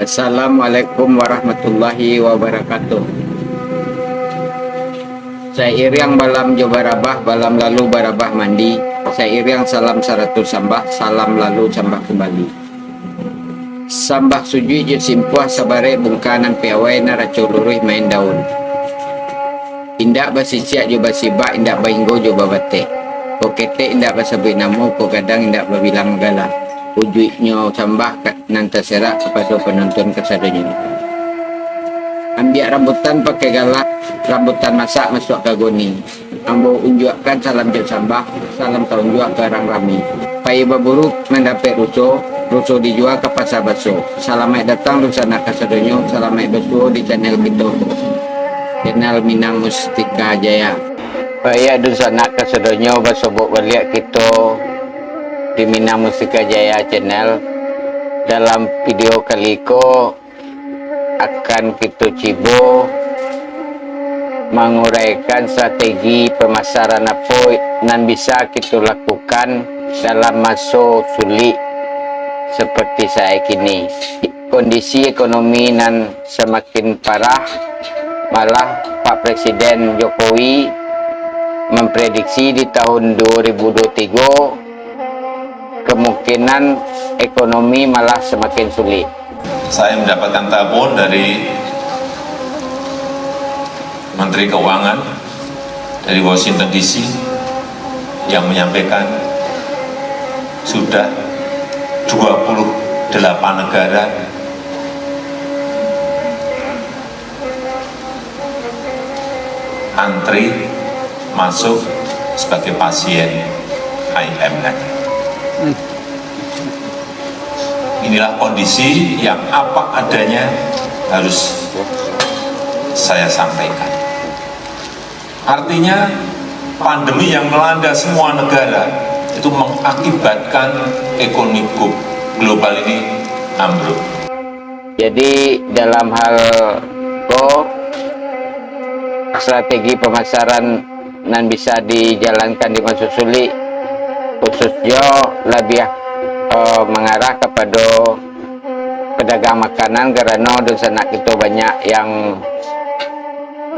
Assalamualaikum warahmatullahi wabarakatuh. Sairing balam jo barabah, balam lalu barabah mandi. Sairing salam 100 sambah, salam lalu sambah kembali. Sambah sujui je simpuah sabare bungkanan piawai na raculurui main daun. Indak basisiak jo basiba, indak bainggo jo babate. Kokete indak basabi namu, ko kadang indak babilang gala. Ujuiknya sambah nan terserak kepada penonton kesadanya. Ambil rambutan pakai galak, rambutan masak masuk ke goni. Ambo unjukkan salam jat sambah, salam taunjuk ke orang rami. Pai baburu mendapat ruso dijual ke pasar baso. Salamai datang lusana kesadanya, salamai baso di channel kita. Channel Minang Mustika Jaya. Pai lusana kesadanya basobok balik kita di Minang Mustika Jaya channel. Dalam video kali ko akan kita cibo menguraikan strategi pemasaran apa yang bisa kita lakukan dalam masa sulit seperti saya kini. Kondisi ekonomi nan semakin parah, malah Pak Presiden Jokowi memprediksi di tahun 2023 kemungkinan ekonomi malah semakin sulit. Saya mendapatkan telepon dari Menteri Keuangan dari Washington DC yang menyampaikan sudah 28 negara antri masuk sebagai pasien IMF. Inilah kondisi yang apa adanya harus saya sampaikan. Artinya pandemi yang melanda semua negara itu mengakibatkan ekonomi global ini ambruk. Jadi dalam hal strategi pemasaran yang bisa dijalankan di masa sulit, khususnya lebih mengarah kepada pedagang makanan, karena di sana kita banyak yang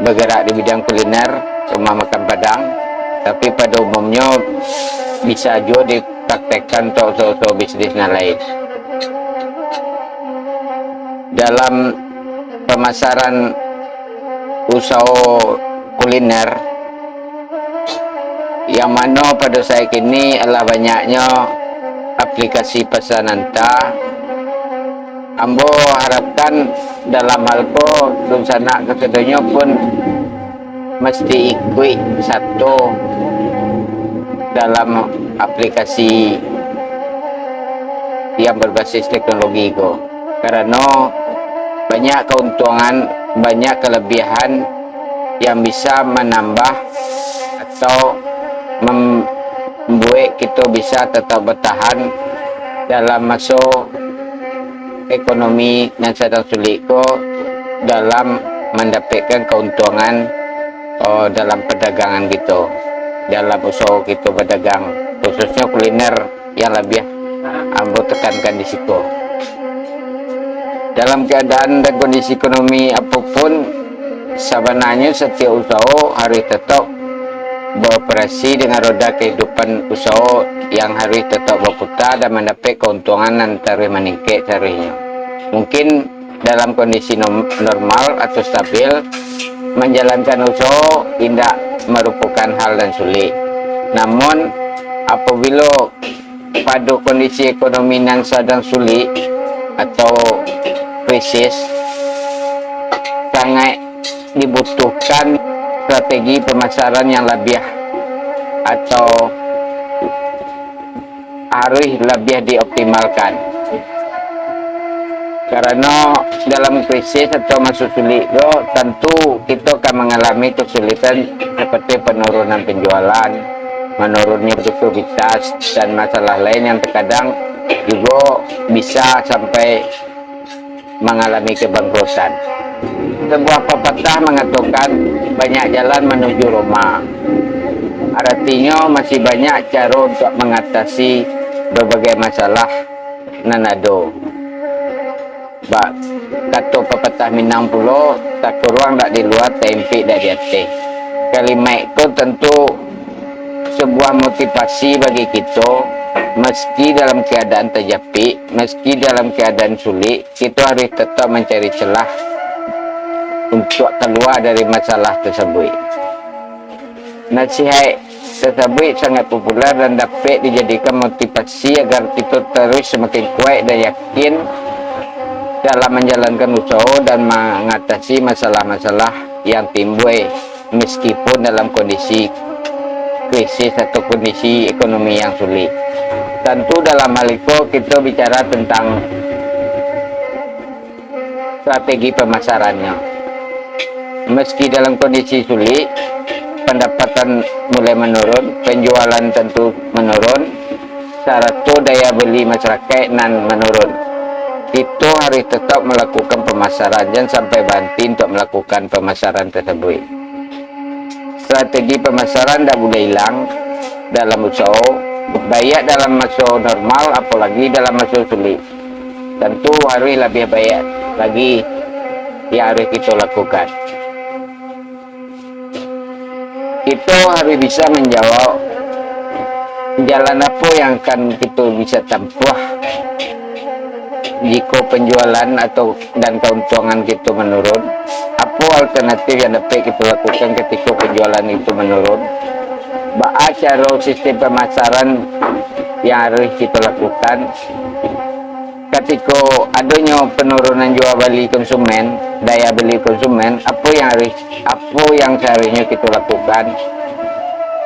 bergerak di bidang kuliner, rumah makan Padang, tapi pada umumnya bisa juga dipraktekkan untuk bisnis yang lain. Dalam pemasaran usaha kuliner, yang mana pada saya kini adalah banyaknya aplikasi pesan hantar. Ambo harapkan dalam hal ko dun sana kekedonya pun mesti ikut satu dalam aplikasi yang berbasis teknologi ko, karena banyak keuntungan, banyak kelebihan yang bisa menambah atau membuat kita bisa tetap bertahan dalam masa ekonomi yang sedang sulit ko, dalam mendapatkan keuntungan dalam perdagangan kita, dalam usaha kita berdagang, khususnya kuliner yang lebih ambo tekankan di situ. Dalam keadaan dan kondisi ekonomi apapun, sebenarnya setiap usaha harus tetap beroperasi dengan roda kehidupan usaha yang harus tetap berputar dan mendapat keuntungan antara meningkat carinya. Mungkin dalam kondisi normal atau stabil, menjalankan usaha tidak merupakan hal yang sulit. Namun apabila pada kondisi ekonomi yang sedang sulit atau krisis, sangat dibutuhkan strategi pemasaran yang lebih atau harus lebih dioptimalkan, karena dalam krisis atau masa sulit itu tentu kita akan mengalami kesulitan seperti penurunan penjualan, menurunnya produktivitas, dan masalah lain yang terkadang juga bisa sampai mengalami kebangkrutan. Sebuah pepatah mengatakan banyak jalan menuju Roma. Artinya masih banyak cara untuk mengatasi berbagai masalah nanado. kata pepatah Minang pulo, tak kurang tak di luar, tempe tak di atas. Kalimat itu tentu sebuah motivasi bagi kita, meski dalam keadaan terjepit, meski dalam keadaan sulit, kita harus tetap mencari celah untuk keluar dari masalah tersebut. Nasihat tersebut sangat populer dan dapat dijadikan motivasi agar kita terus semakin kuat dan yakin dalam menjalankan usaha dan mengatasi masalah-masalah yang timbul meskipun dalam kondisi krisis atau kondisi ekonomi yang sulit. Tentu dalam hal itu kita bicara tentang strategi pemasarannya. Meski dalam kondisi sulit, pendapatan mulai menurun, penjualan tentu menurun, serta daya beli masyarakat nan menurun. Kita harus tetap melakukan pemasaran, jangan sampai berhenti untuk melakukan pemasaran tersebut. Strategi pemasaran tidak boleh hilang dalam usaha, baik dalam masa normal apalagi dalam masa sulit. Tentu harus lebih baik lagi yang harus kita lakukan. Kita harus bisa menjawab jalan apa yang akan kita bisa tempuh jika penjualan atau dan keuntungan kita menurun. Apa alternatif yang dapat kita lakukan ketika penjualan itu menurun? Apa cara sistem pemasaran yang harus kita lakukan ketika adanya penurunan jual beli konsumen, daya beli konsumen? Apa yang seharusnya kita lakukan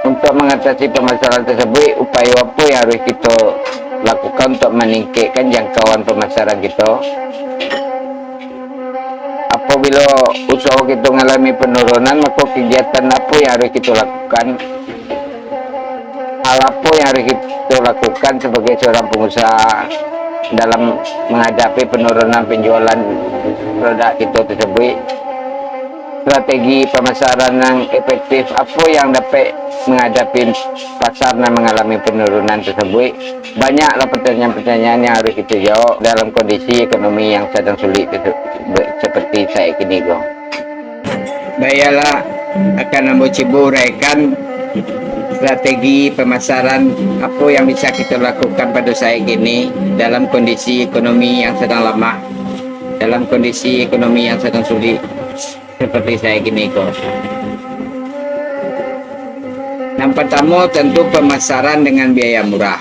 untuk mengatasi permasalahan tersebut? Upaya apa yang harus kita lakukan untuk meningkatkan jangkauan pemasaran kita? Apabila usaha kita mengalami penurunan, maka kegiatan apa yang harus kita lakukan? Hal apa yang harus kita lakukan sebagai seorang pengusaha dalam menghadapi penurunan penjualan produk kita tersebut? Strategi pemasaran yang efektif apa yang dapat menghadapi pasar yang mengalami penurunan tersebut? Banyaklah pertanyaan-pertanyaan yang harus kita jawab dalam kondisi ekonomi yang sedang sulit seperti saya kini. Baiklah, akan ambo uraikan strategi pemasaran apa yang bisa kita lakukan pada saat ini dalam kondisi ekonomi yang sedang lemah, dalam kondisi ekonomi yang sedang sulit seperti saya kini. Yang pertama tentu pemasaran dengan biaya murah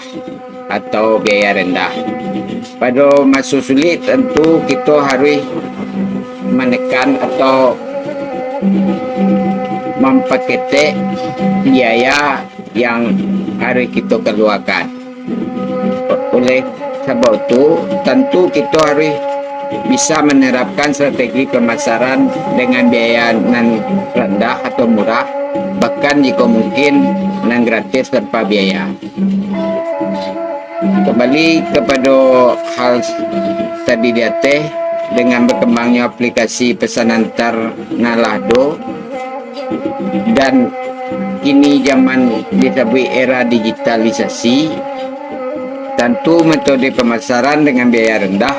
atau biaya rendah. Pada masa sulit tentu kita harus menekan atau memperketat biaya yang harus kita keluarkan. Oleh sebab itu tentu kita harus bisa menerapkan strategi pemasaran dengan biaya yang rendah atau murah, bahkan jika mungkin yang gratis tanpa biaya. Kembali kepada hal tadi di atas, dengan berkembangnya aplikasi pesan antar Nalado dan kini zaman disebut era digitalisasi, tentu metode pemasaran dengan biaya rendah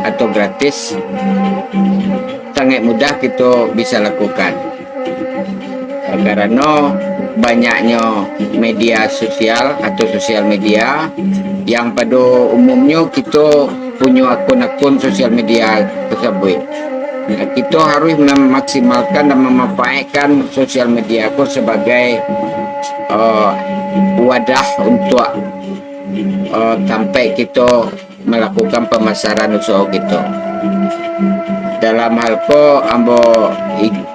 atau gratis sangat mudah kita bisa lakukan. Karena banyaknya media sosial atau sosial media yang pada umumnya kita punya akun-akun sosial media tersebut. Kita harus memaksimalkan dan memanfaatkan sosial media itu sebagai wadah untuk sampai kita melakukan pemasaran usaha kita. Dalam hal ko ambo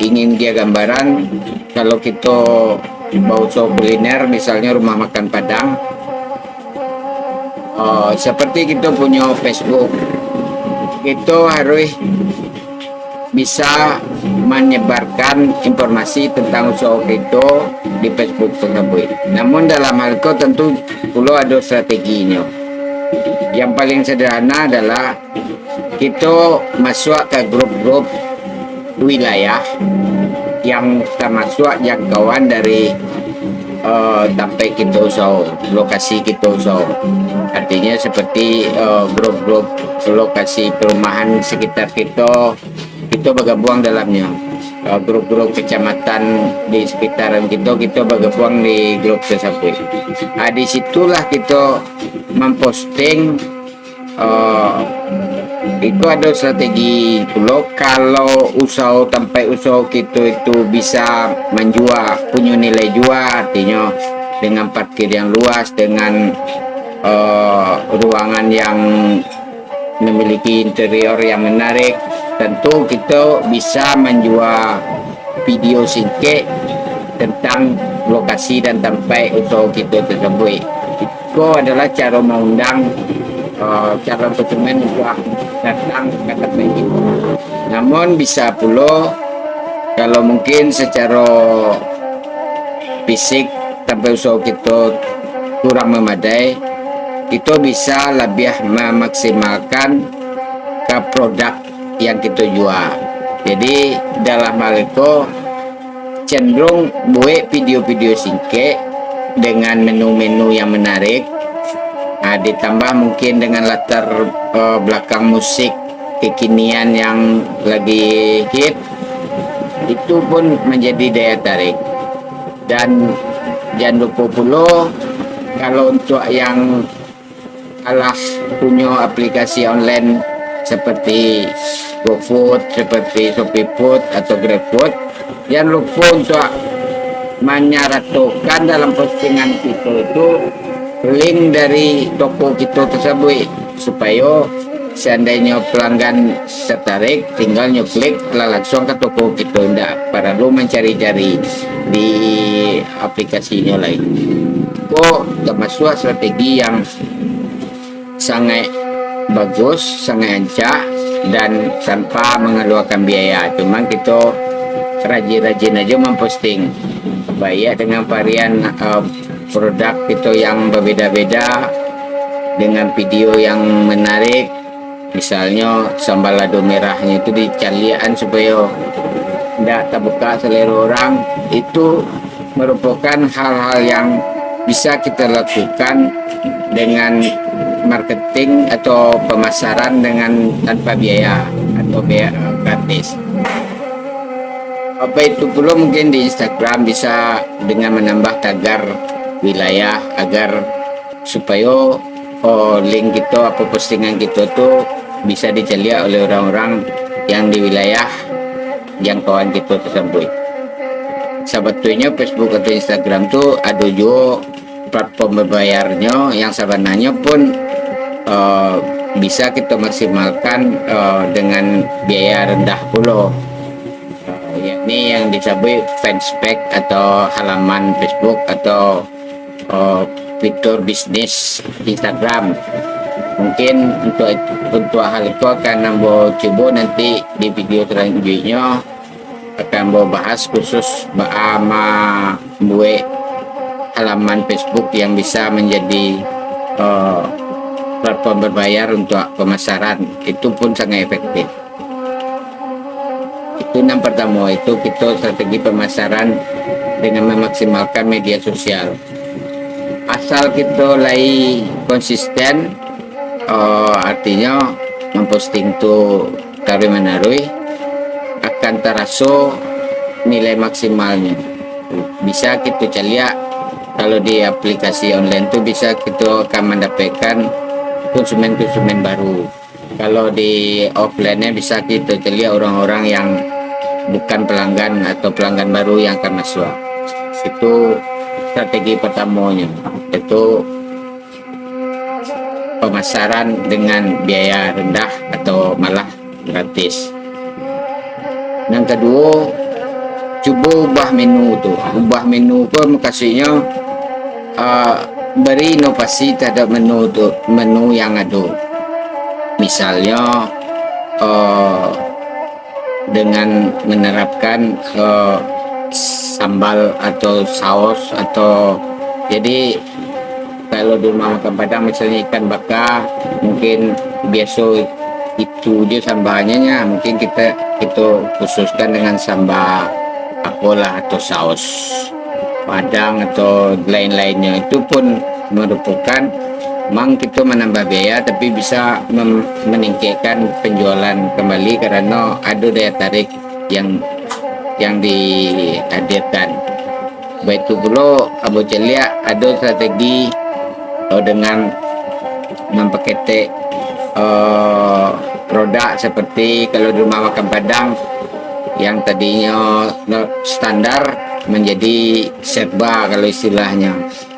ingin dia gambaran, kalau kita mau usaha kuliner misalnya rumah makan Padang, seperti kita punya Facebook, kita harus bisa menyebarkan informasi tentang usaha kita di Facebook tersebut. Namun dalam hal itu tentu perlu ada strateginya. Yang paling sederhana adalah kita masuk ke grup-grup wilayah yang termasuk jangkauan dari sampai kita usaha lokasi kita usaha, artinya seperti grup-grup lokasi perumahan sekitar kita bergabung dalamnya. Grup-grup kecamatan di sekitaran kita bergabung di grup tersebut. Disitulah kita memposting. Itu ada strategi dulu kalau usaha sampai usaha kita itu bisa menjual, punya nilai jual, artinya dengan parkir yang luas, dengan ruangan yang memiliki interior yang menarik, tentu kita bisa menjual video singkat tentang lokasi dan sampai usaha kita tersebut. Itu adalah cara mengundang cara konsumen untuk datang ke tempat itu. Namun bisa pula kalau mungkin secara fisik tempat usaha kita kurang memadai, kita bisa lebih memaksimalkan ke produk yang kita jual. Jadi dalam hal itu cenderung buat video-video singkat dengan menu-menu yang menarik. Ditambah mungkin dengan latar belakang musik kekinian yang lagi hit, itu pun menjadi daya tarik. Dan jangan lupa pula kalau untuk yang kalah punya aplikasi online seperti GoFood, seperti ShopeeFood atau GrabFood, jangan lupa untuk menyertakan dalam postingan kita itu link dari toko kita tersebut, supaya seandainya pelanggan tertarik tinggal klik langsung ke toko kita, tidak perlu mencari-cari di aplikasinya lain. Kok termasuk strategi yang sangat bagus, sangat ancak dan tanpa mengeluarkan biaya. Cuman kita rajin-rajin aja memposting, baik dengan varian produk itu yang berbeda-beda dengan video yang menarik. Misalnya sambal lado merahnya itu dicalian supaya tidak terbuka selera orang. Itu merupakan hal-hal yang bisa kita lakukan dengan marketing atau pemasaran dengan tanpa biaya atau biaya gratis. Apa itu pula mungkin di Instagram bisa dengan menambah tagar wilayah agar supaya link kita apa postingan kita tuh bisa dicari oleh orang-orang yang di wilayah jangkauan kita tersebut. Sebetulnya Facebook atau Instagram tuh ada juga platform berbayarnya yang sebenarnya pun bisa kita maksimalkan dengan biaya rendah pula. Yakni yang disebut fanspage atau halaman Facebook atau fitur bisnis Instagram. Mungkin untuk hal itu akan nambah coba nanti di video selanjutnya akan bahas khusus buat halaman Facebook yang bisa menjadi platform berbayar untuk pemasaran. Itu pun sangat efektif. Itu yang pertama, itu kita strategi pemasaran dengan memaksimalkan media sosial. Asal kita lagi konsisten, artinya memposting tuh taruh menarui, akan terasa nilai maksimalnya. Bisa kita lihat kalau di aplikasi online tuh bisa kita akan mendapatkan konsumen-konsumen baru. Kalau di offline-nya bisa kita lihat orang-orang yang bukan pelanggan atau pelanggan baru yang akan masuk. Itu strategi pertamanya, itu pemasaran dengan biaya rendah atau malah gratis. Yang kedua, coba ubah menu tuh. Ubah menu pun makasihnya beri inovasi terhadap menu yang ada. Misalnya dengan menerapkan sambal atau saus, atau jadi kalau di rumah makan Padang misalnya ikan bakar mungkin biasa itu dia sambalnya, mungkin kita khususkan dengan sambal apalah atau saus Padang atau lain-lainnya, itu pun merupakan memang kita menambah biaya tapi bisa meningkatkan penjualan kembali karena ada daya tarik yang dihadirkan. Baik itu pula Abu Celia ada strategi dengan memperketek produk seperti kalau di rumah makan Padang yang tadinya standar menjadi serba kalau istilahnya.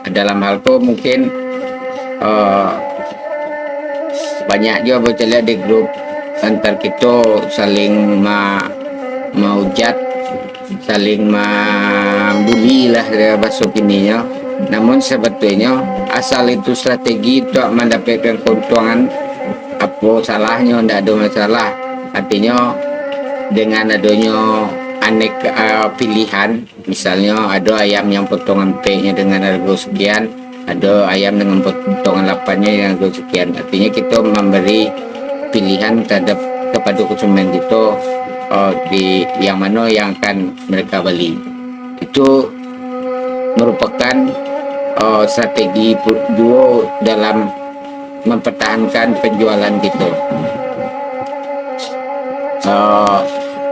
Dalam hal itu mungkin banyak juga bocah lihat di grup antar kita saling menghujat, saling membuli lah bahasa kininya. Namun sebetulnya asal itu strategi untuk mendapatkan keuntungan, apa salahnya? Tidak ada masalah. Artinya dengan adanya aneka pilihan, misalnya ada ayam yang potongan P-nya dengan harga sekian, ada ayam dengan potongan 8-nya yang harga sekian. Artinya kita memberi pilihan terhadap kepada konsumen kita di yang mana yang akan mereka beli. Itu merupakan strategi duo dalam mempertahankan penjualan kita.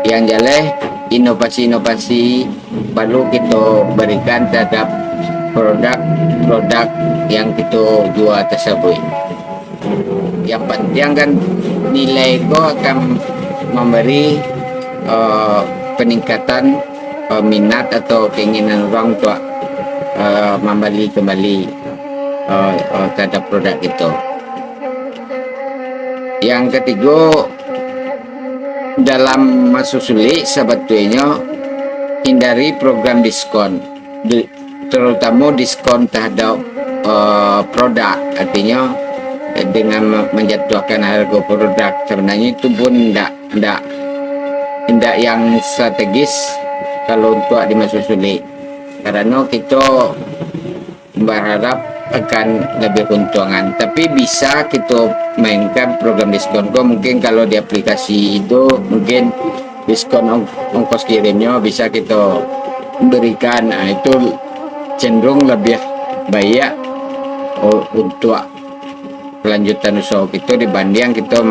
Yang jelas inovasi-inovasi baru kita berikan terhadap produk-produk yang kita jual tersebut. Yang penting kan nilai itu akan memberi peningkatan minat atau keinginan orang untuk membeli kembali terhadap produk itu. Yang ketiga, dalam masa sulit sebetulnya hindari program diskon, terutama diskon terhadap produk. Artinya dengan menjatuhkan harga produk, sebenarnya itu pun tidak yang strategis kalau untuk di masa sulit, karena kita berharap akan lebih keuntungan. Tapi bisa kita mainkan program diskon. Mungkin kalau di aplikasi itu mungkin diskon ongkos kirimnya bisa kita berikan. Itu cenderung lebih baik untuk kelanjutan usaha kita dibanding kita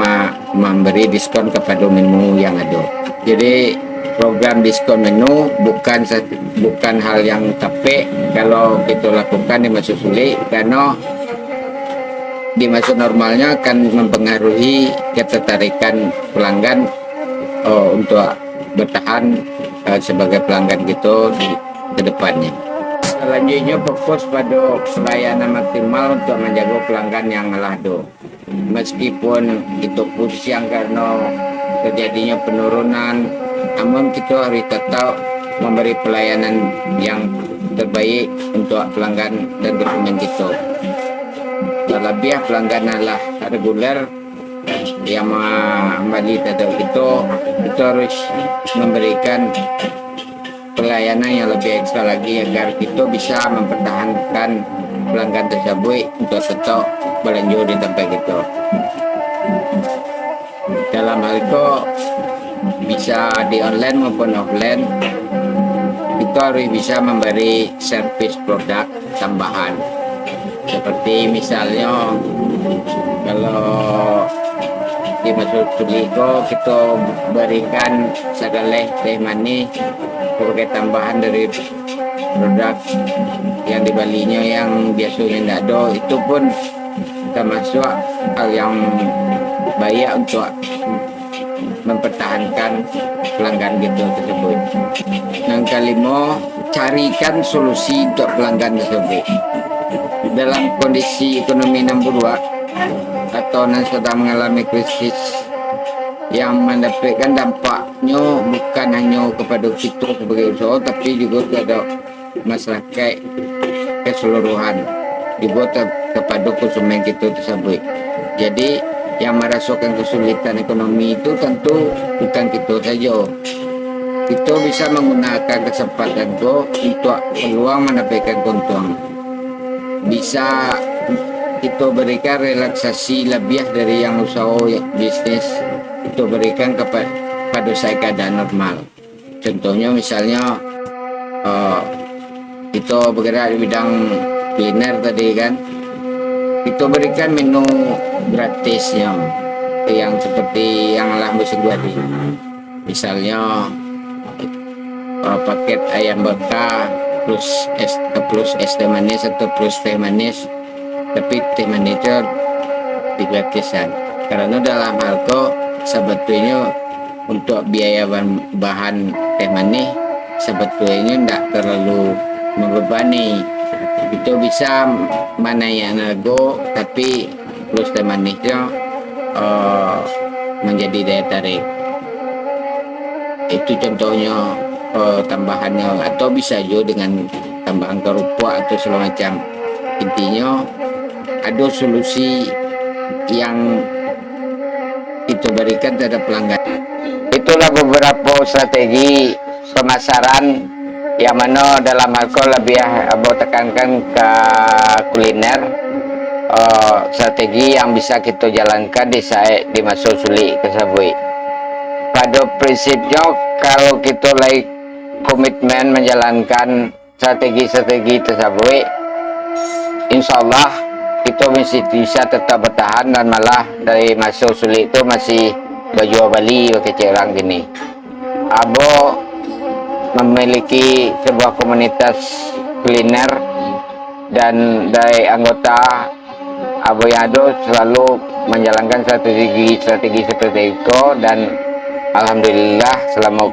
memberi diskon kepada menu yang ada. Jadi program diskon menu bukan hal yang tepat kalau kita lakukan di masa sulit, karena di masa normalnya akan mempengaruhi ketertarikan pelanggan untuk bertahan sebagai pelanggan kita di kedepannya. Selanjutnya fokus pada pelayanan maksimal untuk menjaga pelanggan yang melado. Meskipun itu pusing karena terjadinya penurunan, namun kita harus tetap memberi pelayanan yang terbaik untuk pelanggan dan konsumen kita. Terlebih pelanggan adalah reguler yang membeli terhadap kita harus memberikan pelayanan yang lebih ekstra lagi agar kita bisa mempertahankan pelanggan tersebut untuk tetap belanja di tempat kita. Dalam hal itu bisa di online maupun offline, kita harus bisa memberi servis produk tambahan. Seperti misalnya kalau di masuk tuliko kita berikan segala teh manis sebagai tambahan dari produk yang dibalinya yang biasanya tidak ada, itu pun termasuk hal yang baik untuk mempertahankan pelanggan gitu tersebut. Yang kelima, carikan solusi untuk pelanggan tersebut. Dalam kondisi ekonomi 62 atau yang sedang mengalami krisis yang mendapatkan dampaknya bukan hanya kepada kita sebagai usaha, tapi juga kepada masyarakat keseluruhan, juga kepada konsumen kita tersebut. Jadi yang merasakan kesulitan ekonomi itu tentu bukan kita saja. Kita bisa menggunakan kesempatan itu untuk peluang mendapatkan keuntungan. Bisa kita berikan relaksasi lebih dari yang usaha bisnis itu berikan pada saya keadaan normal. Contohnya misalnya Itu bergerak di bidang kuliner tadi kan. Itu berikan menu gratisnya yang seperti yang lah musim tadi. Misalnya paket ayam bakar plus es teh manis atau plus teh manis, tapi teh manisnya digratisan. Karena dalam hal itu sebetulnya untuk biaya bahan teh manis sebetulnya tidak terlalu membebani. Itu bisa mana yang nego, tapi plus teh manisnya menjadi daya tarik. Itu contohnya tambahannya, atau bisa juga dengan tambahan kerupuk atau segala macam. Intinya ada solusi yang itu berikan terhadap pelanggan. Itulah beberapa strategi pemasaran yang mana dalam hal lebih abang tekankan ke kuliner. Strategi yang bisa kita jalankan di masa sulit tersebut. Pada prinsipnya kalau kita komitmen menjalankan strategi-strategi tersebut, insya Allah kita bisa tetap bertahan, dan malah dari masa sulit itu masih berjual beli bagi orang gini. Abo memiliki sebuah komunitas kuliner, dan dari anggota Abo yang ada selalu menjalankan strategi seperti itu, dan alhamdulillah selama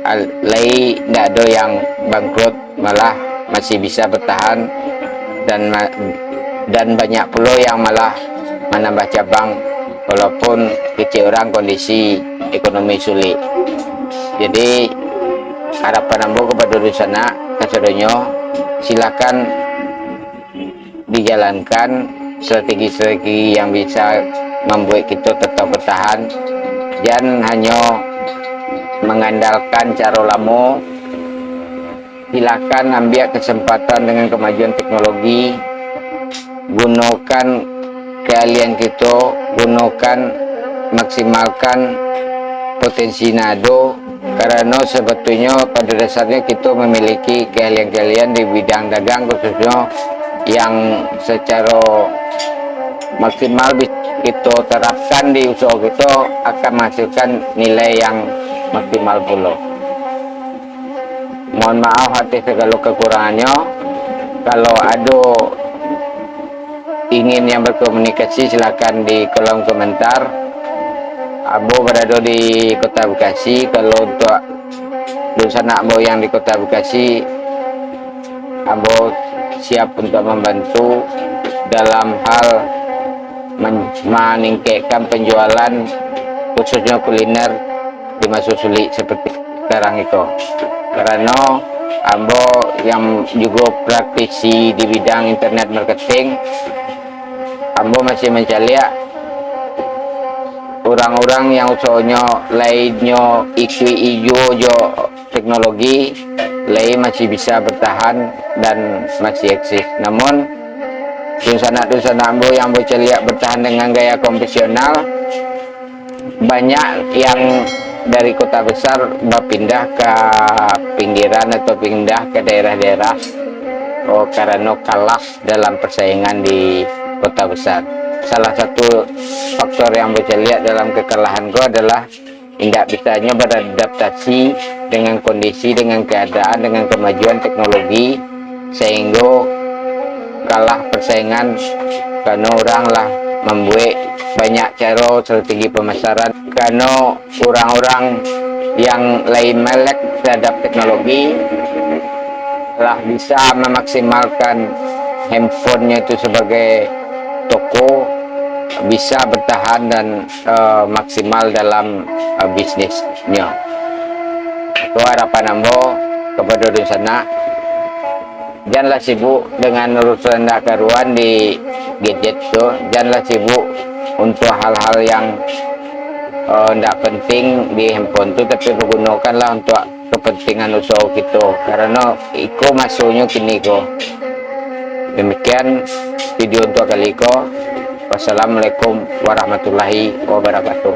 tidak ada yang bangkrut, malah masih bisa bertahan, dan banyak pula yang malah menambah cabang walaupun kecil orang kondisi ekonomi sulit. Jadi harapan ambo kepada Dusana kasadonyo, silakan dijalankan strategi-strategi yang bisa membuat kita tetap bertahan. Jangan hanya mengandalkan cara lama. Silakan ambil kesempatan dengan kemajuan teknologi, gunakan keahlian kita, gunakan, maksimalkan potensi nado, karena sebetulnya pada dasarnya kita memiliki keahlian-keahlian di bidang dagang, khususnya yang secara maksimal kita terapkan di usaha kita akan menghasilkan nilai yang maksimal pula. Mohon maaf atas segala kekurangannya. Kalau ada ingin yang berkomunikasi, silakan di kolom komentar. Abo berada di Kota Bekasi. Kalau untuk Dusana Abo yang di Kota Bekasi, Abo siap untuk membantu dalam hal meningkatkan penjualan, khususnya kuliner di masa sulit seperti sekarang itu. Karena Ambo yang juga praktisi di bidang internet marketing, Ambo masih mencari orang-orang yang usahanya lainnya ijo teknologi lain masih bisa bertahan dan masih eksis. Namun Dusana Ambo yang bertahan dengan gaya konvensional, banyak yang dari kota besar berpindah ke pinggiran atau pindah ke daerah-daerah karena kalah dalam persaingan di kota besar. Salah satu faktor yang bisa lihat dalam kekalahan gua adalah tidak bisanya beradaptasi dengan kondisi, dengan keadaan, dengan kemajuan teknologi, sehingga kalah persaingan karena orang lah membuat banyak cara strategi pemasaran, karena orang-orang yang lain melek terhadap teknologi telah bisa memaksimalkan handphonenya itu sebagai toko, bisa bertahan dan maksimal dalam bisnisnya. Itu harapan Ambo kepada Dusana. Janganlah sibuk dengan urusan karuan di gadget tuh, janganlah sibuk untuk hal-hal yang tidak penting di handphone tuh, tapi menggunakanlah untuk kepentingan usaha kita, karena iko masuknya kini ko. Demikian video untuk kali ko. Wassalamualaikum warahmatullahi wabarakatuh.